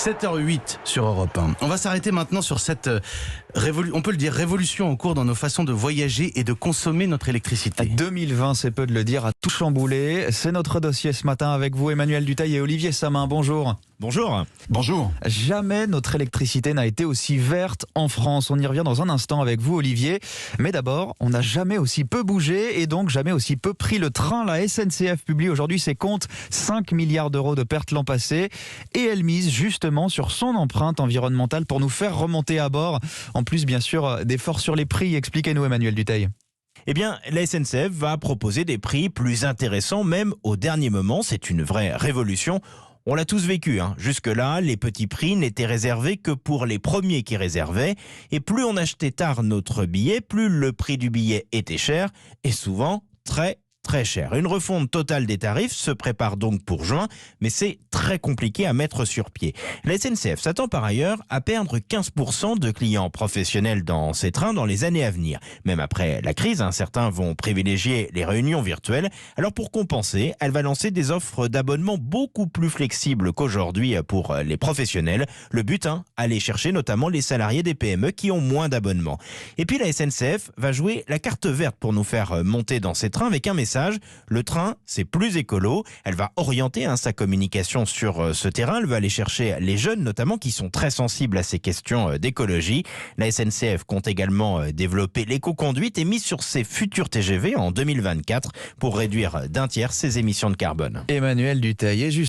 7h08 sur Europe 1. On va s'arrêter maintenant sur cette on peut le dire, révolution en cours dans nos façons de voyager et de consommer notre électricité. 2020, c'est peu de le dire, a tout chamboulé. C'est notre dossier ce matin avec vous, Emmanuel Dutheil et Olivier Samin. Bonjour. Bonjour. Bonjour. Jamais notre électricité n'a été aussi verte en France. On y revient dans un instant avec vous, Olivier. Mais d'abord, on n'a jamais aussi peu bougé et donc jamais aussi peu pris le train. La SNCF publie aujourd'hui ses comptes, 5 milliards d'euros de pertes l'an passé. Et elle mise justement sur son empreinte environnementale pour nous faire remonter à bord. En plus, bien sûr, d'efforts sur les prix. Expliquez-nous, Emmanuel Dutheil. Eh bien, la SNCF va proposer des prix plus intéressants, même au dernier moment. C'est une vraie révolution. On l'a tous vécu, hein. Jusque-là, les petits prix n'étaient réservés que pour les premiers qui réservaient. Et plus on achetait tard notre billet, plus le prix du billet était cher, et souvent très cher. Une refonte totale des tarifs se prépare donc pour juin, mais c'est très compliqué à mettre sur pied. La SNCF s'attend par ailleurs à perdre 15% de clients professionnels dans ces trains dans les années à venir. Même après la crise, certains vont privilégier les réunions virtuelles. Alors pour compenser, elle va lancer des offres d'abonnement beaucoup plus flexibles qu'aujourd'hui pour les professionnels. Le but, aller chercher notamment les salariés des PME qui ont moins d'abonnements. Et puis la SNCF va jouer la carte verte pour nous faire monter dans ces trains avec un message. Le train, c'est plus écolo. Elle va orienter sa communication sur ce terrain. Elle va aller chercher les jeunes, notamment, qui sont très sensibles à ces questions d'écologie. La SNCF compte également développer l'éco-conduite et mise sur ses futurs TGV en 2024 pour réduire d'1 tiers ses émissions de carbone. Emmanuel Dutheil est juste